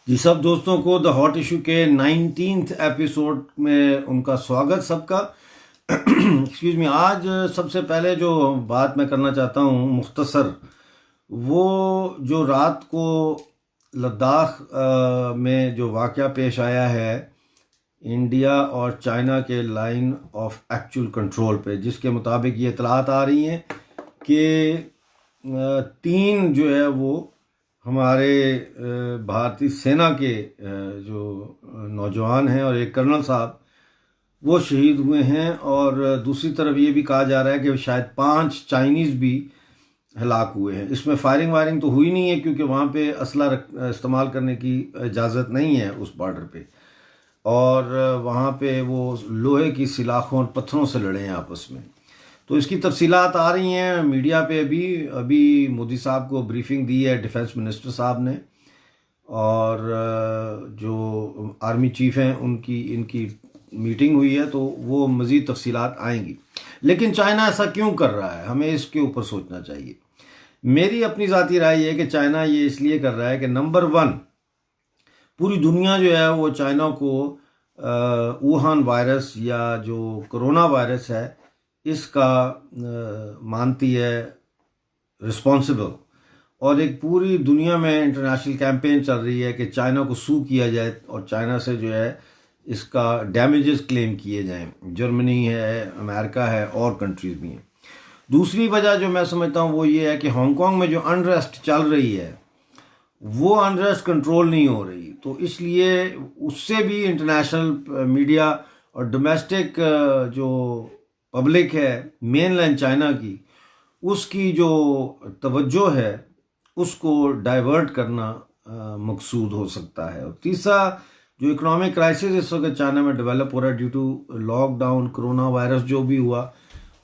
जी सब दोस्तों को द हॉट इशू के 19th एपिसोड में उनका स्वागत सबका। Excuse me. आज सबसे पहले जो बात मैं करना चाहता हूँ मुख्तसर, वो जो रात को लद्दाख में जो वाक़या पेश आया है इंडिया और चाइना के लाइन ऑफ एक्चुअल कंट्रोल पे, जिसके मुताबिक ये इतलात आ रही हैं कि 3 जो है वो हमारे भारतीय सेना के जो नौजवान हैं और एक कर्नल साहब वो शहीद हुए हैं, और दूसरी तरफ ये भी कहा जा रहा है कि शायद 5 चाइनीज़ भी हलाक हुए हैं। इसमें फायरिंग वायरिंग तो हुई नहीं है क्योंकि वहाँ पे असला इस्तेमाल करने की इजाज़त नहीं है उस बॉर्डर पे, और वहाँ पे वो लोहे की सलाखों और पत्थरों से लड़े हैं आपस में। तो इसकी तफसीलात आ रही हैं मीडिया पे। अभी मोदी साहब को ब्रीफिंग दी है डिफेंस मिनिस्टर साहब ने, और जो आर्मी चीफ हैं इनकी मीटिंग हुई है, तो वो मज़ीद तफसीलात आएंगी। लेकिन चाइना ऐसा क्यों कर रहा है, हमें इसके ऊपर सोचना चाहिए। मेरी अपनी ज़ाती राय है कि चाइना ये इसलिए कर रहा है कि नंबर 1, पूरी दुनिया जो है वो चाइना को वुहान वायरस या जो कोरोना वायरस है इसका मानती है रिस्पॉन्सिबल, और एक पूरी दुनिया में इंटरनेशनल कैंपेन चल रही है कि चाइना को सू किया जाए और चाइना से जो है इसका डैमेजेस क्लेम किए जाएं। जर्मनी है, अमेरिका है और कंट्रीज़ भी हैं। दूसरी वजह जो मैं समझता हूँ वो ये है कि हांगकांग में जो अनरेस्ट चल रही है वो अनरेस्ट कंट्रोल नहीं हो रही, तो इसलिए उससे भी इंटरनेशनल मीडिया और डोमेस्टिक जो पब्लिक है मेनलैंड चाइना की, उसकी जो तवज्जो है उसको डाइवर्ट करना मकसूद हो सकता है। और तीसरा, जो इकोनॉमिक क्राइसिस इस वक्त चाइना में डेवलप हो रहा है due to lockdown, corona virus जो भी हुआ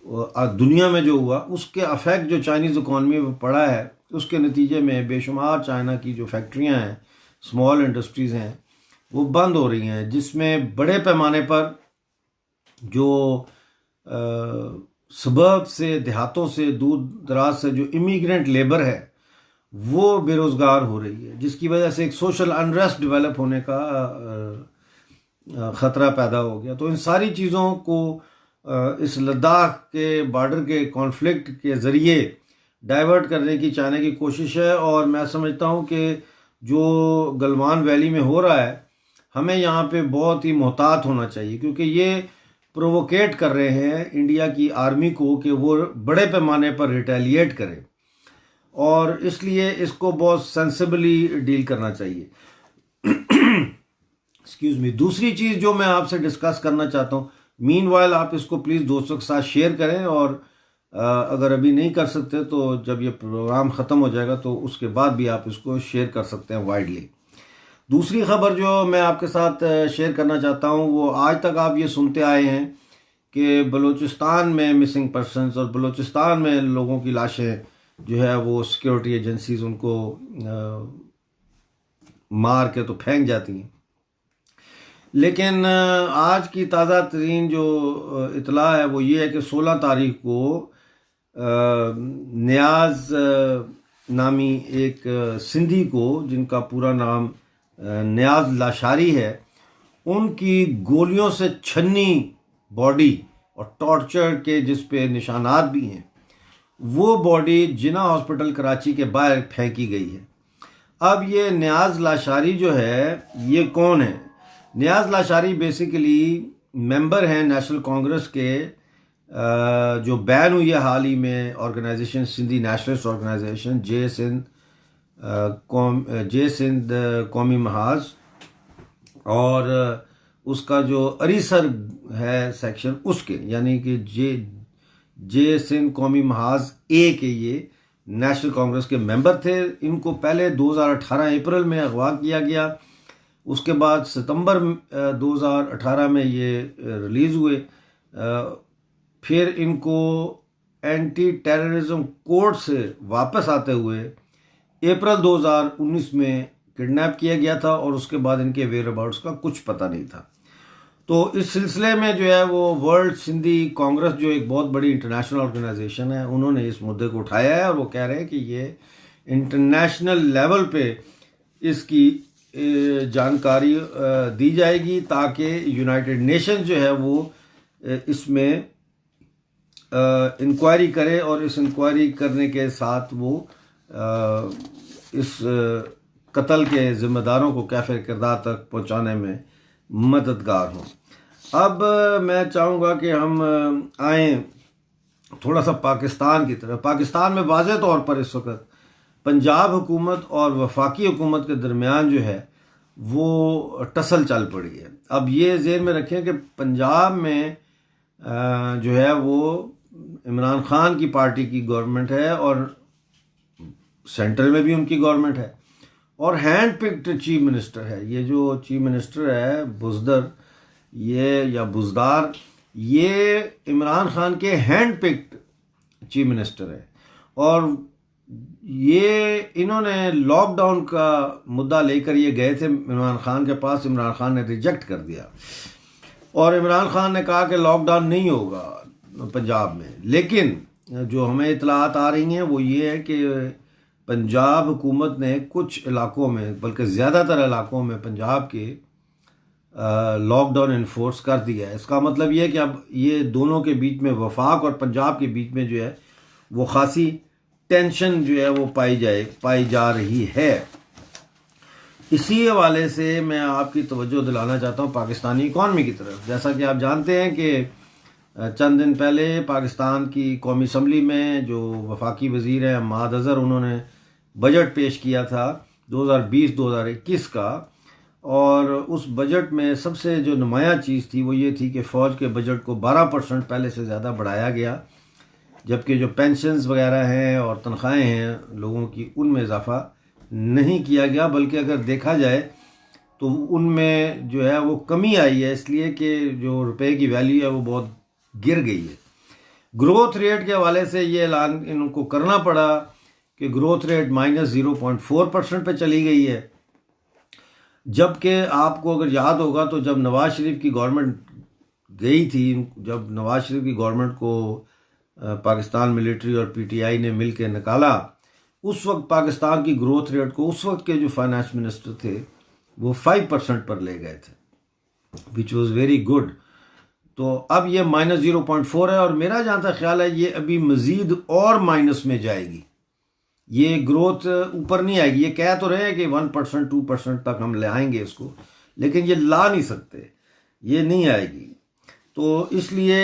दुनिया में जो हुआ, उसके अफेक्ट जो चाइनीज़ इकॉनमी पर पड़ा है, उसके नतीजे में बेशुमार चाइना की जो फैक्ट्रियां हैं, स्मॉल इंडस्ट्रीज़ हैं, वो बंद हो रही हैं, जिसमें बड़े पैमाने पर जो सबब से, देहातों से, दूर दराज से जो इमिग्रेंट लेबर है वो बेरोज़गार हो रही है, जिसकी वजह से एक सोशल अनरेस्ट डेवलप होने का ख़तरा पैदा हो गया। तो इन सारी चीज़ों को इस लद्दाख के बॉर्डर के कॉन्फ्लिक्ट के ज़रिए डाइवर्ट करने की चाइना की कोशिश है। और मैं समझता हूँ कि जो गलवान वैली में हो रहा है, हमें यहाँ पे बहुत ही मोहतात होना चाहिए, क्योंकि ये प्रोवोकेट कर रहे हैं इंडिया की आर्मी को कि वो बड़े पैमाने पर रिटेलिएट करे, और इसलिए इसको बहुत सेंसिबली डील करना चाहिए। Excuse me. दूसरी चीज़ जो मैं आपसे डिस्कस करना चाहता हूँ, मीनवाइल आप इसको प्लीज़ दोस्तों के साथ शेयर करें, और अगर अभी नहीं कर सकते तो जब ये प्रोग्राम ख़त्म हो जाएगा तो उसके बाद भी आप इसको शेयर कर सकते हैं वाइडली। दूसरी खबर जो मैं आपके साथ शेयर करना चाहता हूँ, वो आज तक आप ये सुनते आए हैं कि बलूचिस्तान में मिसिंग पर्सनस और बलूचिस्तान में लोगों की लाशें जो है वो सिक्योरिटी एजेंसीज उनको मार के तो फेंक जाती हैं। लेकिन आज की ताज़ा तरीन जो इतला है वो ये है कि 16 तारीख को नियाज नामी एक सिंधी को, जिनका पूरा नाम नियाज लाशारी है, उनकी गोलियों से छन्नी बॉडी और टॉर्चर के जिस पे निशानात भी हैं, वो बॉडी जिना हॉस्पिटल कराची के बाहर फेंकी गई है। अब ये नियाज लाशारी जो है ये कौन है? नियाज लाशारी बेसिकली मेंबर हैं नेशनल कांग्रेस के, जो बैन हुई है हाल ही में ऑर्गेनाइजेशन, सिंधी नेशनलिस्ट ऑर्गेनाइजेशन जे सिंध कौमी महाज, और उसका जो अरीसर है सेक्शन उसके, यानी कि जे सिंध कौमी महाज ए के ये नेशनल कांग्रेस के मेंबर थे। इनको पहले 2018 अप्रैल में अगवा किया गया, उसके बाद सितंबर 2018 में ये रिलीज़ हुए। फिर इनको एंटी टेररिज्म कोर्ट से वापस आते हुए अप्रैल 2019 में किडनैप किया गया था, और उसके बाद इनके वेयर अबाउट्स का कुछ पता नहीं था। तो इस सिलसिले में जो है वो वर्ल्ड सिंधी कांग्रेस, जो एक बहुत बड़ी इंटरनेशनल ऑर्गेनाइजेशन है, उन्होंने इस मुद्दे को उठाया है, और वो कह रहे हैं कि ये इंटरनेशनल लेवल पे इसकी जानकारी दी जाएगी ताकि यूनाइटेड नेशन जो है वो इसमें इंक्वायरी करे और इस इंक्वायरी करने के साथ वो इस कत्ल के ज़िम्मेदारों को कैफ़े किरदार तक पहुंचाने में मददगार हों। अब मैं चाहूँगा कि हम आएँ थोड़ा सा पाकिस्तान की तरफ। पाकिस्तान में वाज़ेह तौर पर इस वक्त पंजाब हुकूमत और वफाकी हुकूमत के दरमियान जो है वो टसल चल पड़ी है। अब ये ज़हन में रखें कि पंजाब में जो है वो इमरान खान की पार्टी की गवर्नमेंट है और सेंटर में भी उनकी गवर्नमेंट है और हैंड पिक्ड चीफ मिनिस्टर है। ये जो चीफ मिनिस्टर है बुज़दर ये या बुज़दार, ये इमरान खान के हैंड पिक्ड चीफ मिनिस्टर है और ये इन्होंने लॉकडाउन का मुद्दा लेकर ये गए थे इमरान खान के पास। इमरान खान ने रिजेक्ट कर दिया और इमरान खान ने कहा कि लॉकडाउन नहीं होगा पंजाब में। लेकिन जो हमें इतलात आ रही हैं वो ये है कि पंजाब हुकूमत ने कुछ इलाकों में, बल्कि ज़्यादातर इलाकों में पंजाब के लॉकडाउन इन्फोर्स कर दिया है। इसका मतलब ये है कि अब ये दोनों के बीच में, वफाक और पंजाब के बीच में जो है वो खासी टेंशन जो है वो पाई जा रही है। इसी हवाले से मैं आपकी तवज्जो दिलाना चाहता हूँ पाकिस्तानी इकॉनमी की तरफ। जैसा कि आप जानते हैं कि चंद दिन पहले पाकिस्तान की कौमी असम्बली में जो वफाकी वज़ीर हैं अहमद अज़हर, उन्होंने बजट पेश किया था 2020-2021 का और उस बजट में सबसे जो नुमायाँ चीज़ थी वो ये थी कि फ़ौज के बजट को 12% पहले से ज़्यादा बढ़ाया गया, जबकि जो पेंशन्स वगैरह हैं और तनख्वाहें हैं लोगों की उनमें इजाफा नहीं किया गया, बल्कि अगर देखा जाए तो उनमें जो है वो कमी आई है, इसलिए कि जो रुपए की वैल्यू है वो बहुत गिर गई है। ग्रोथ रेट के हवाले से ये ऐलान इनको करना पड़ा कि ग्रोथ रेट -0.4% पे चली गई है, जबकि आपको अगर याद होगा तो जब नवाज शरीफ की गवर्नमेंट गई थी, जब नवाज शरीफ की गवर्नमेंट को पाकिस्तान मिलिट्री और पीटीआई ने मिल के निकाला, उस वक्त पाकिस्तान की ग्रोथ रेट को उस वक्त के जो फाइनेंस मिनिस्टर थे वो 5% पर ले गए थे, विच वॉज वेरी गुड। तो अब ये -0.4 है और मेरा जहाँ तक ख्याल है ये अभी मज़ीद और माइनस में जाएगी, ये ग्रोथ ऊपर नहीं आएगी। ये कह तो रहे हैं कि 1% 2% तक हम ले आएंगे इसको, लेकिन ये ला नहीं सकते, ये नहीं आएगी। तो इसलिए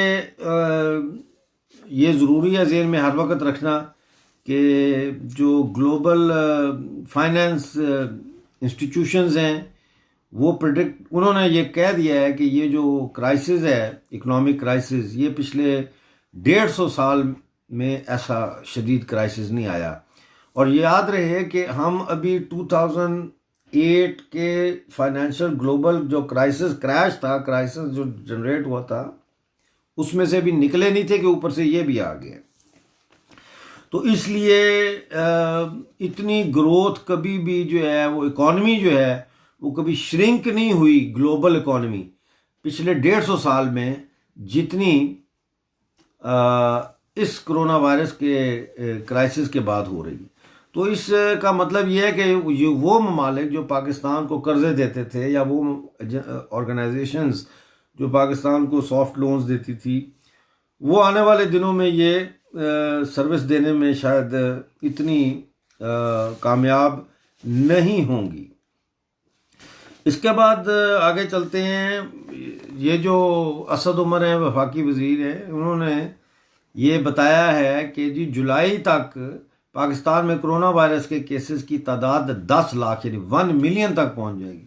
ये ज़रूरी है ज़हन में हर वक्त रखना कि जो ग्लोबल फाइनेंस इंस्टीट्यूशंस हैं वो प्रेडिक्ट, उन्होंने ये कह दिया है कि ये जो क्राइसिस है, इकोनॉमिक क्राइसिस, ये पिछले 150 साल में ऐसा शदीद क्राइसिस नहीं आया। और ये याद रहे कि हम अभी 2008 के फाइनेंशियल ग्लोबल जो क्रैश था, क्राइसिस जो जनरेट हुआ था, उसमें से भी निकले नहीं थे कि ऊपर से ये भी आ गया। तो इसलिए इतनी ग्रोथ कभी भी जो है वो इकॉनमी जो है वो कभी श्रिंक नहीं हुई, ग्लोबल इकॉनमी पिछले 150 साल में, जितनी इस कोरोना वायरस के क्राइसिस के बाद हो रही है। तो इसका मतलब ये है कि वो ममालिक जो पाकिस्तान को कर्जे देते थे या वो ऑर्गेनाइजेशंस जो पाकिस्तान को सॉफ्ट लोन्स देती थी, वो आने वाले दिनों में ये सर्विस देने में शायद इतनी कामयाब नहीं होंगी। इसके बाद आगे चलते हैं। ये जो असद उमर हैं, वफाकी वज़ीर हैं, उन्होंने ये बताया है कि जी जुलाई तक पाकिस्तान में कोरोना वायरस के केसेस की तादाद 10 लाख यानी 1 मिलियन तक पहुंच जाएगी।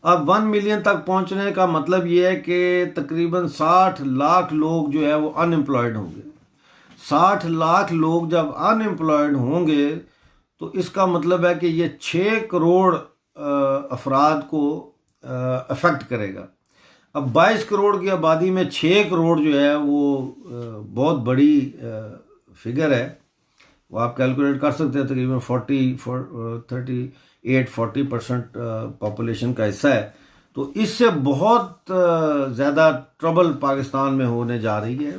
अब 1 मिलियन तक पहुंचने का मतलब ये है कि तकरीबन 60 लाख लोग जो है वो अनएम्प्लॉयड होंगे। 60 लाख लोग जब अनएम्प्लॉयड होंगे तो इसका मतलब है कि ये 6 करोड़ अफराद को अफेक्ट करेगा। अब 22 करोड़ की आबादी में 6 करोड़ जो है वो बहुत बड़ी फिगर है, वो आप कैलकुलेट कर सकते हैं। तकरीबन 38-40% पॉपुलेशन का हिस्सा है। तो इससे बहुत ज़्यादा ट्रबल पाकिस्तान में होने जा रही है।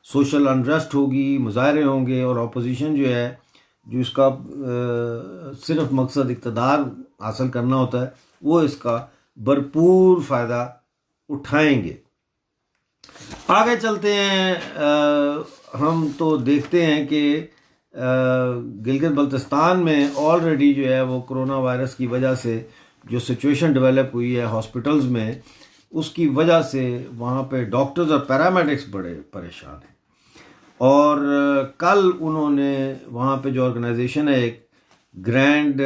सोशल अनरेस्ट होगी, मुजाहरे होंगे और अपोजिशन जो है जो इसका सिर्फ मकसद इक़्तिदार हासिल करना होता है, वो इसका भरपूर फ़ायदा उठाएंगे। आगे चलते हैं। हम तो देखते हैं कि गिलगित बल्तिस्तान में ऑलरेडी जो है वो कोरोना वायरस की वजह से जो सिचुएशन डेवलप हुई है हॉस्पिटल्स में, उसकी वजह से वहाँ पे डॉक्टर्स और पैरामेडिक्स बड़े परेशान हैं। और कल उन्होंने वहाँ पे जो ऑर्गेनाइजेशन है एक ग्रैंड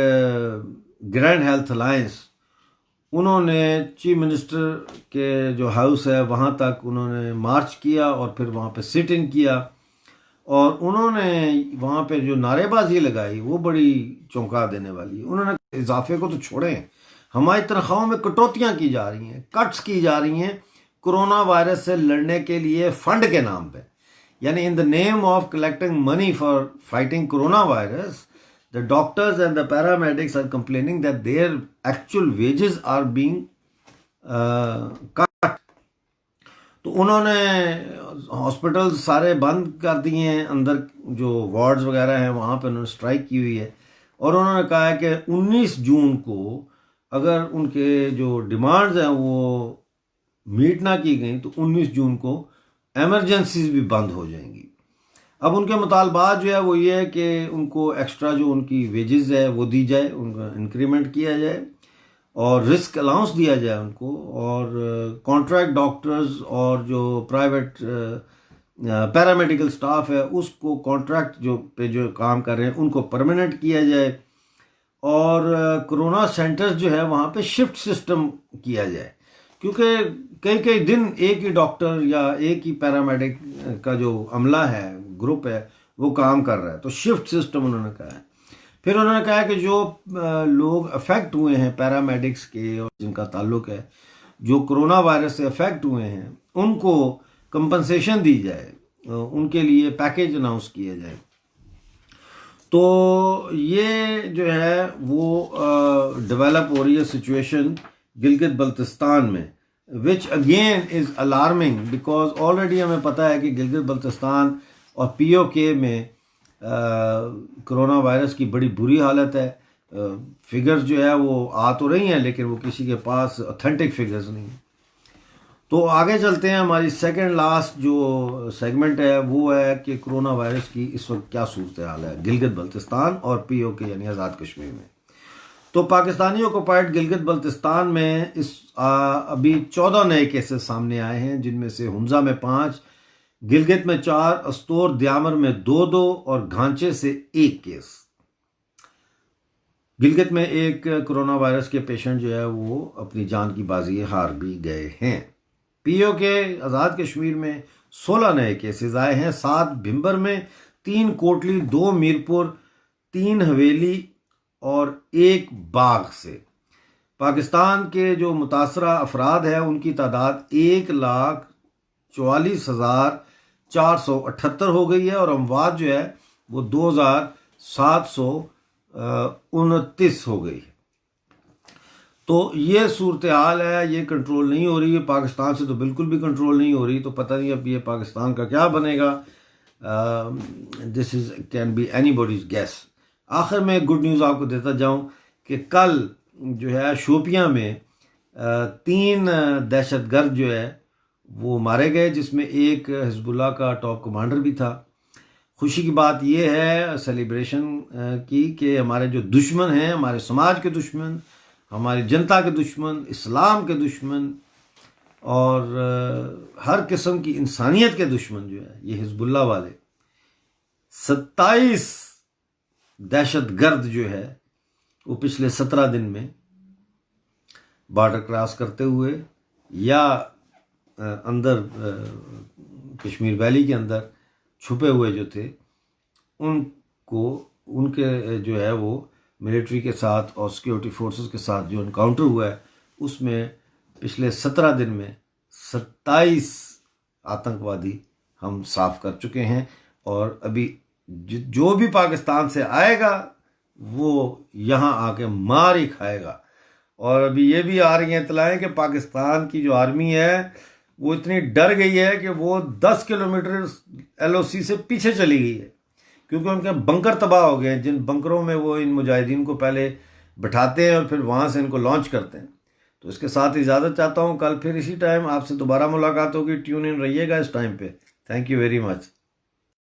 हेल्थ अलायंस, उन्होंने चीफ मिनिस्टर के जो हाउस है वहाँ तक उन्होंने मार्च किया और फिर वहाँ पे सिट इन किया, और उन्होंने वहाँ पे जो नारेबाजी लगाई वो बड़ी चौंका देने वाली है। उन्होंने इजाफे को तो छोड़ें, हमारी तनख्वाहों में कटौतियाँ की जा रही हैं, कट्स की जा रही हैं कोरोना वायरस से लड़ने के लिए फंड के नाम पे, यानी in the name of collecting money for fighting corona virus, the doctors and the paramedics are complaining that their actual wages are being cut। तो उन्होंने हॉस्पिटल सारे बंद कर दिए हैं, अंदर जो वार्ड्स वगैरह हैं वहाँ पे उन्होंने स्ट्राइक की हुई है, और उन्होंने कहा है कि 19 जून को अगर उनके जो डिमांड्स हैं वो मीट ना की गई तो 19 जून को एमरजेंसीज भी बंद हो जाएंगी। अब उनके मुतालबात जो है वो ये है कि उनको एक्स्ट्रा जो उनकी वेजेस है वो दी जाए, उनका इंक्रीमेंट किया जाए और रिस्क अलाउंस दिया जाए उनको, और कॉन्ट्रैक्ट डॉक्टर्स और जो प्राइवेट पैरामेडिकल स्टाफ है उसको कॉन्ट्रैक्ट जो काम कर रहे हैं उनको परमानेंट किया जाए, और कोरोना सेंटर्स जो है वहाँ पे शिफ्ट सिस्टम किया जाए, क्योंकि कई कई दिन एक ही डॉक्टर या एक ही पैरामेडिक का जो अमला है, ग्रुप है, वो काम कर रहा है, तो शिफ्ट सिस्टम उन्होंने कहा है। फिर उन्होंने कहा कि जो लोग अफेक्ट हुए हैं पैरामेडिक्स के और जिनका ताल्लुक है, जो कोरोना वायरस से अफेक्ट हुए हैं, उनको कंपनसेशन दी जाए, उनके लिए पैकेज अनाउंस किया जाए। तो ये जो है वो डेवलप हो रही है सिचुएशन गिलगित बल्तिस्तान में, which again is alarming, because already हमें पता है कि गिलगित बल्तिस्तान और पीओके में कोरोना वायरस की बड़ी बुरी हालत है। फिगर्स जो है वो आ तो रही हैं लेकिन वो किसी के पास ऑथेंटिक फिगर्स नहीं है। तो आगे चलते हैं। हमारी सेकंड लास्ट जो सेगमेंट है वो है कि कोरोना वायरस की इस वक्त क्या सूरत हाल है गिलगित बल्तिस्तान और पीओके यानी आज़ाद कश्मीर में। तो पाकिस्तानी ऑक्युपाइड गिलगित बल्तिस्तान में अभी 14 नए केसेस सामने आए हैं, जिनमें से हुंजा में 5, गिलगित में 4, अस्तोर द्यामर में 2 और घांचे से 1 केस। गिलगित में एक कोरोना वायरस के पेशेंट जो है वो अपनी जान की बाजी हार भी गए हैं। पीओके आज़ाद कश्मीर में 16 नए केसेस आए हैं, 7 भिंबर में, 3 कोटली, 2 मीरपुर, 3 हवेली और 1 बाग से। पाकिस्तान के जो मुतासरा अफराद है उनकी तादाद 1,44,478 हो गई है और अमवात जो है वो 2,729 हो गई है। तो ये सूरत हाल है, ये कंट्रोल नहीं हो रही है, पाकिस्तान से तो बिल्कुल भी कंट्रोल नहीं हो रही। तो पता नहीं अब ये पाकिस्तान का क्या बनेगा, this is can be anybody's gas. आखिर में गुड न्यूज़ आपको देता जाऊं कि कल जो है शोपियां में 3 दहशतगर्द जो है वो मारे गए, जिसमें एक हिजबुल्लाह का टॉप कमांडर भी था। खुशी की बात यह है सेलिब्रेशन की कि हमारे जो दुश्मन हैं, हमारे समाज के दुश्मन, हमारी जनता के दुश्मन, इस्लाम के दुश्मन और हर किस्म की इंसानियत के दुश्मन जो है ये हिजबुल्लाह वाले 27 दहशतगर्द जो है वो पिछले 17 दिन में बॉर्डर क्रॉस करते हुए या अंदर कश्मीर वैली के अंदर छुपे हुए जो थे उनको, उनके जो है वो मिलिट्री के साथ और सिक्योरिटी फोर्सेस के साथ जो इनकाउंटर हुआ है उसमें पिछले 17 दिन में 27 आतंकवादी हम साफ कर चुके हैं। और अभी जो भी पाकिस्तान से आएगा वो यहाँ आके मार ही खाएगा। और अभी ये भी आ रही हैं इत्तलाएं कि पाकिस्तान की जो आर्मी है वो इतनी डर गई है कि वो 10 किलोमीटर एलओसी से पीछे चली गई है, क्योंकि उनके बंकर तबाह हो गए हैं, जिन बंकरों में वो इन मुजाहिदीन को पहले बिठाते हैं और फिर वहाँ से इनको लॉन्च करते हैं। तो इसके साथ इजाज़त चाहता हूँ, कल फिर इसी टाइम आपसे दोबारा मुलाकात होगी। ट्यून इन रहिएगा इस टाइम पे। Thank you very much.